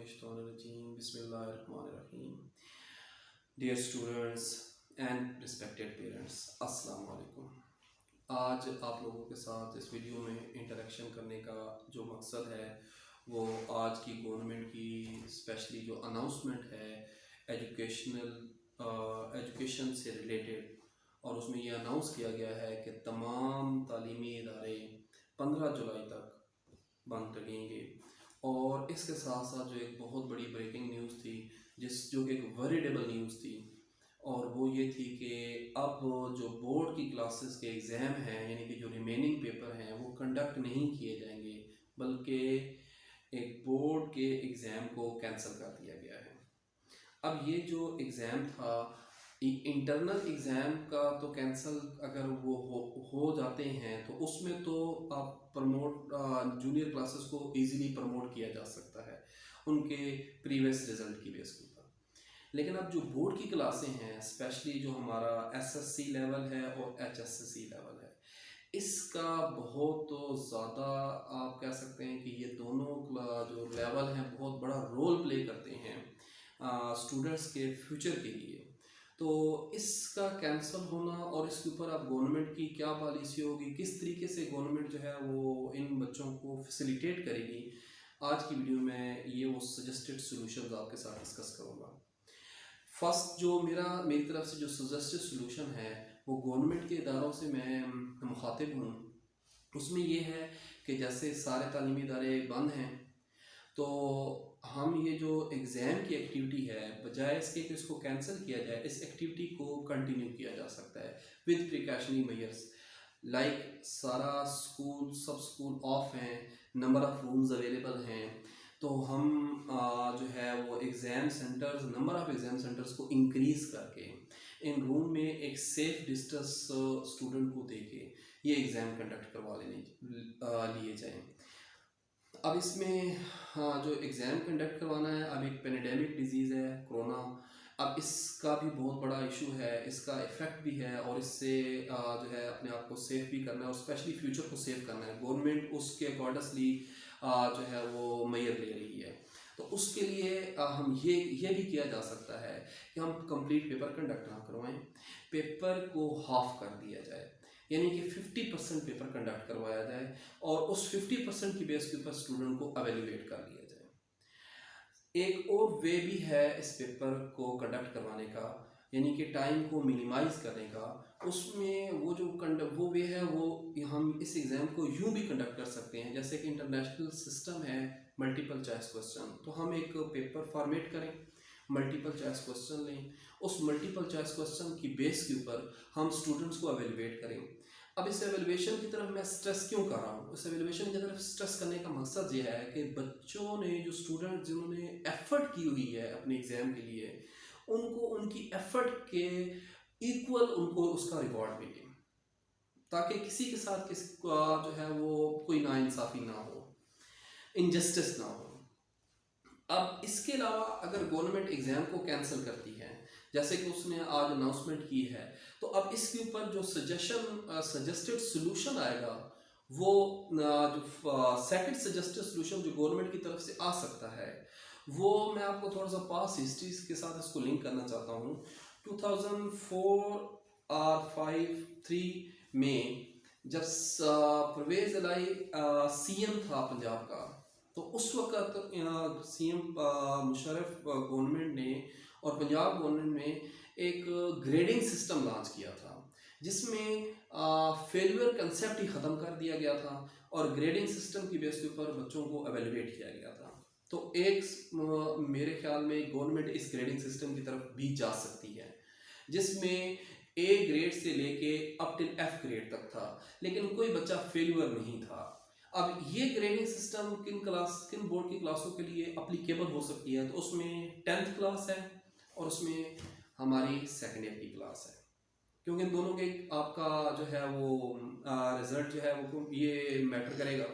Minash-shaytanir-rajeem. Bismillahir-rahmanir-rahim. Dear students and respected parents, अस्सलाम वालेकुम। आज आप लोगों के साथ इस वीडियो में इंटरेक्शन करने का जो मकसद है वो आज की गवर्नमेंट की स्पेशली जो अनाउंसमेंट है एजुकेशन से रिलेटेड, और उसमें ये अनाउंस किया गया है कि तमाम तालीमी इदारे 15 जुलाई तक बंद लगेंगे। और इसके साथ साथ जो एक बहुत बड़ी ब्रेकिंग न्यूज़ थी, जो कि एक वेरिडेबल न्यूज़ थी, और वो ये थी कि अब जो बोर्ड की क्लासेस के एग्ज़ाम हैं, यानी कि जो रिमेनिंग पेपर हैं, वो कंडक्ट नहीं किए जाएंगे, बल्कि एक बोर्ड के एग्ज़ाम को कैंसिल कर दिया गया है। अब ये जो एग्ज़ाम था, इंटरनल एग्ज़ाम का तो कैंसिल अगर वो हो जाते हैं तो उसमें तो आप जूनियर क्लासेस को इजीली प्रमोट किया जा सकता है उनके प्रीवियस रिज़ल्ट की बेस के ऊपर। लेकिन अब जो बोर्ड की क्लासें हैं, स्पेशली जो हमारा एसएससी लेवल है और एचएससी लेवल है, इसका बहुत ज़्यादा आप कह सकते हैं कि ये दोनों जो लेवल हैं बहुत बड़ा रोल प्ले करते हैं स्टूडेंट्स के फ्यूचर के लिए। तो इसका कैंसिल होना और इसके ऊपर अब गवर्नमेंट की क्या पॉलिसी होगी, किस तरीके से गवर्नमेंट जो है वो इन बच्चों को फैसिलिटेट करेगी, आज की वीडियो में ये वो सजेस्टेड सॉल्यूशंस आपके साथ डिस्कस करूँगा। फर्स्ट जो मेरी तरफ से जो सजेस्टेड सॉल्यूशन है वो गवर्नमेंट के इदारों से मैं मुखातिब हूँ। उसमें ये है कि जैसे सारे तालीमी इदारे बंद हैं, तो हम ये जो एग्ज़ाम की एक्टिविटी है, बजाय इसके कि इसको कैंसिल किया जाए, इस एक्टिविटी को कंटिन्यू किया जा सकता है विद प्रिकॉशनरी मेजर्स। लाइक सारा स्कूल, सब स्कूल ऑफ हैं, नंबर ऑफ़ रूम्स अवेलेबल हैं, तो हम जो है वो नंबर ऑफ़ एग्ज़ाम सेंटर्स को इंक्रीज़ करके इन रूम में एक सेफ डिस्टेंस स्टूडेंट को दे के ये एग्ज़ाम कंडक्ट करवा लिए जाएँ। अब इसमें जो एग्ज़ाम कंडक्ट करवाना है, अब एक पेंडेमिक डिजीज़ है कोरोना, अब इसका भी बहुत बड़ा इशू है, इसका इफ़ेक्ट भी है, और इससे जो है अपने आप को सेफ भी करना है और स्पेशली फ्यूचर को सेव करना है। गवर्नमेंट उसके अकॉर्डिंगली जो है वो मेजर ले रही है। तो उसके लिए हम ये भी किया जा सकता है कि हम कंप्लीट पेपर कंडक्ट ना करवाएं, पेपर को हाफ कर दिया जाए, यानी कि 50% पेपर कंडक्ट करवाया जाए और उस 50% की बेस के ऊपर स्टूडेंट को एवेल्युएट कर लिया जाए। एक और वे भी है इस पेपर को कंडक्ट करवाने का, यानी कि टाइम को मिनिमाइज़ करने का। उसमें वो वे है, वो हम इस एग्ज़ाम को यूँ भी कंडक्ट कर सकते हैं जैसे कि इंटरनेशनल सिस्टम है मल्टीपल चॉइस क्वेश्चन। तो हम एक पेपर फॉर्मेट करें, मल्टीपल चॉइस क्वेश्चन लें, उस मल्टीपल चॉइस क्वेश्चन की बेस के ऊपर हम स्टूडेंट्स को एवेल्युएट करें। अब इस एवेल्युएशन की तरफ मैं स्ट्रेस क्यों कर रहा हूँ? इस एवेल्युएशन की तरफ स्ट्रेस करने का मकसद ये है कि बच्चों ने, जो स्टूडेंट जिन्होंने एफर्ट की हुई है अपने एग्ज़ाम के लिए, उनको उनकी एफर्ट के इक्वल उनको उसका रिवॉर्ड मिले, ताकि किसी के साथ जो है वो कोई नाइंसाफ़ी ना हो, इनजस्टिस ना हो। अब इसके अलावा अगर गवर्नमेंट एग्ज़ाम को कैंसिल करती है, जैसे कि उसने आज अनाउंसमेंट की है, तो अब इसके ऊपर जो सजेस्टेड सॉल्यूशन आएगा, वो जो सेकंड सजेस्टेड सॉल्यूशन जो गवर्नमेंट की तरफ से आ सकता है, वो मैं आपको थोड़ा सा पास हिस्ट्री के साथ इसको लिंक करना चाहता हूँ। 2004 और 5-3 में जब परवेज़ इलाही सीएम था पंजाब का, तो उस वक्त सीएम मुशर्रफ गवर्नमेंट ने और पंजाब गवर्नमेंट ने एक ग्रेडिंग सिस्टम लॉन्च किया था, जिसमें फेलियर कंसेप्ट ही ख़त्म कर दिया गया था और ग्रेडिंग सिस्टम की बेस के ऊपर बच्चों को एवेल्युएट किया गया था। तो मेरे ख्याल में गवर्नमेंट इस ग्रेडिंग सिस्टम की तरफ भी जा सकती है, जिसमें ए ग्रेड से लेके अप टिल एफ ग्रेड तक था, लेकिन कोई बच्चा फेलियर नहीं था। अब ये ग्रेडिंग सिस्टम किन बोर्ड की क्लासों के लिए अप्लीकेबल हो सकती है? तो उसमें 10th क्लास है और उसमें हमारी सेकेंड ईयर की क्लास है, क्योंकि इन दोनों के आपका जो है वो रिज़ल्ट जो है वो ये मैटर करेगा।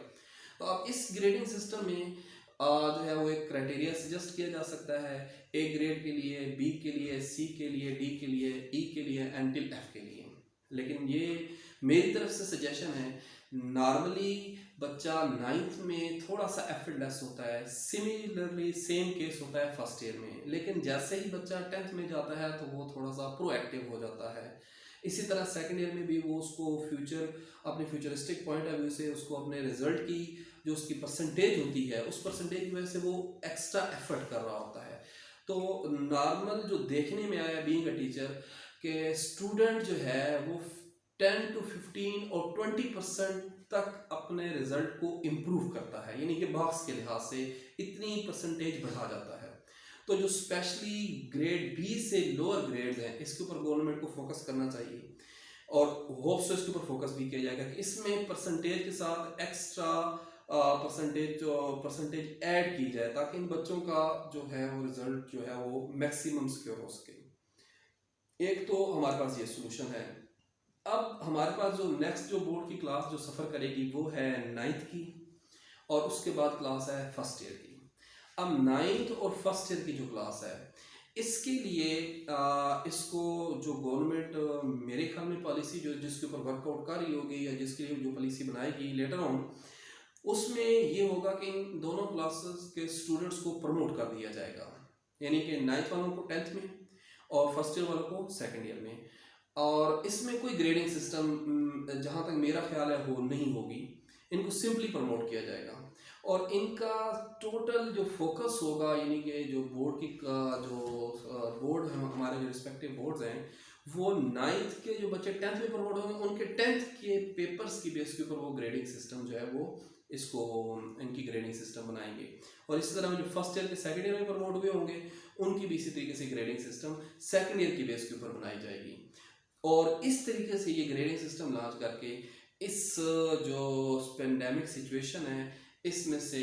तो अब इस ग्रेडिंग सिस्टम में जो है वो एक क्राइटेरिया सजेस्ट किया जा सकता है, ए ग्रेड के लिए, बी के लिए, सी के लिए, डी के लिए, ई के लिए एंड टिल एफ के लिए। लेकिन ये मेरी तरफ से सजेशन है, नॉर्मली बच्चा 9th में थोड़ा सा एफर्टलेस होता है, सिमिलरली सेम केस होता है फर्स्ट ईयर में, लेकिन जैसे ही बच्चा 10th में जाता है तो वो थोड़ा सा प्रोएक्टिव हो जाता है। इसी तरह सेकंड ईयर में भी वो उसको अपने फ्यूचरिस्टिक पॉइंट ऑफ व्यू से उसको अपने रिजल्ट की जो उसकी परसेंटेज होती है उस परसेंटेज की वजह से वो एक्स्ट्रा एफर्ट कर रहा होता है। तो नॉर्मल जो देखने में आया बीइंग अ टीचर कि स्टूडेंट जो है वो 10 to 15 और 20% तक अपने रिजल्ट को इम्प्रूव करता है, यानी कि मार्क्स के लिहाज से इतनी परसेंटेज बढ़ा जाता है। तो जो स्पेशली ग्रेड बी से लोअर ग्रेड्स हैं इसके ऊपर गवर्नमेंट को फोकस करना चाहिए और होप्स इसके ऊपर फोकस भी किया जाएगा कि इसमें परसेंटेज के साथ एक्स्ट्रा परसेंटेज ऐड की जाए ताकि इन बच्चों का जो है वो रिजल्ट जो है वो मैक्सिमम सिक्योर हो सके। एक तो हमारे पास ये सोल्यूशन है। अब हमारे पास जो नेक्स्ट जो बोर्ड की क्लास जो सफ़र करेगी वो है 9th की और उसके बाद क्लास है फर्स्ट ईयर की। अब 9th और फर्स्ट ईयर की जो क्लास है इसके लिए इसको जो गवर्नमेंट मेरे ख्याल में पॉलिसी जो जिसके ऊपर वर्कआउट कर रही होगी या जिसके लिए जो पॉलिसी बनाएगी लेटर ऑन, उसमें ये होगा कि इन दोनों क्लासेस के स्टूडेंट्स को प्रमोट कर दिया जाएगा, यानी कि 9th वालों को 10th में और फर्स्ट ईयर वालों को सेकेंड ईयर में। और इसमें कोई ग्रेडिंग सिस्टम जहाँ तक मेरा ख्याल है वो नहीं होगी, इनको सिंपली प्रमोट किया जाएगा और इनका टोटल जो फोकस होगा यानी कि जो बोर्ड की जो बोर्ड है हमारे जो रिस्पेक्टिव बोर्ड्स हैं वो 9th के जो बच्चे 10th में प्रमोट होंगे उनके 10th के पेपर्स की बेस के ऊपर वो ग्रेडिंग सिस्टम जो है वो इसको इनकी ग्रेडिंग सिस्टम बनाएंगे और इसी तरह जो फर्स्ट ईयर के सेकेंड ईयर में प्रमोट हुए होंगे उनकी भी इसी तरीके से ग्रेडिंग सिस्टम सेकेंड ईयर की बेस के ऊपर बनाई जाएगी और इस तरीके से ये ग्रेडिंग सिस्टम लॉन्च करके इस जो पेंडेमिक सिचुएशन है इसमें से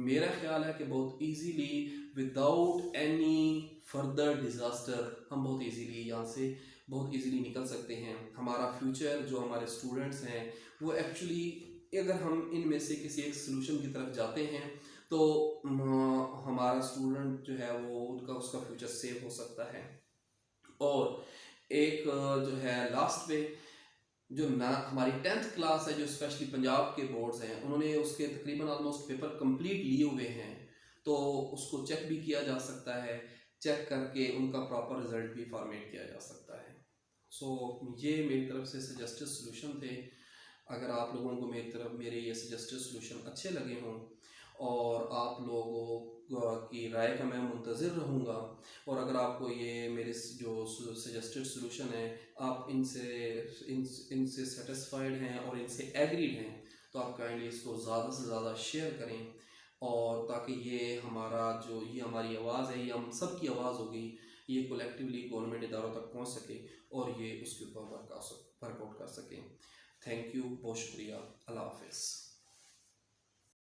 मेरा ख्याल है कि बहुत easily without any further disaster हम बहुत इजीली यहाँ से बहुत इजीली निकल सकते हैं। हमारा फ्यूचर जो हमारे स्टूडेंट्स हैं वो एक्चुअली अगर हम इनमें से किसी एक सोल्यूशन की तरफ जाते हैं तो हमारा स्टूडेंट जो है वो उसका फ्यूचर सेव हो सकता है। और एक जो है लास्ट पे जो ना हमारी 10th क्लास है जो स्पेशली पंजाब के बोर्ड्स हैं उन्होंने उसके तकरीबन ऑलमोस्ट पेपर कंप्लीट लिए हुए हैं तो उसको चेक भी किया जा सकता है, चेक करके उनका प्रॉपर रिजल्ट भी फॉर्मेट किया जा सकता है। सो ये मेरी तरफ से सजेस्टेड सोल्यूशन थे। अगर आप लोगों को मेरे ये सजेस्टेड सोल्यूशन अच्छे लगे हों और आप लोगों की राय का मैं मुंतज़िर रहूँगा और अगर आपको ये मेरे जो सजेस्टेड सोल्यूशन है आप इनसे सेटिस्फाइड हैं और इनसे एग्रीड हैं तो आप काइंडली इसको ज़्यादा से ज़्यादा शेयर करें और ताकि ये हमारी आवाज़ है ये हम सब की आवाज़ होगी, ये कलेक्टिवली गवर्नमेंट इदारों तक पहुँच सके और ये उसके ऊपर वर्कआउट कर सकें। थैंक यू, बहुत शुक्रिया, अल्लाह हाफिज़।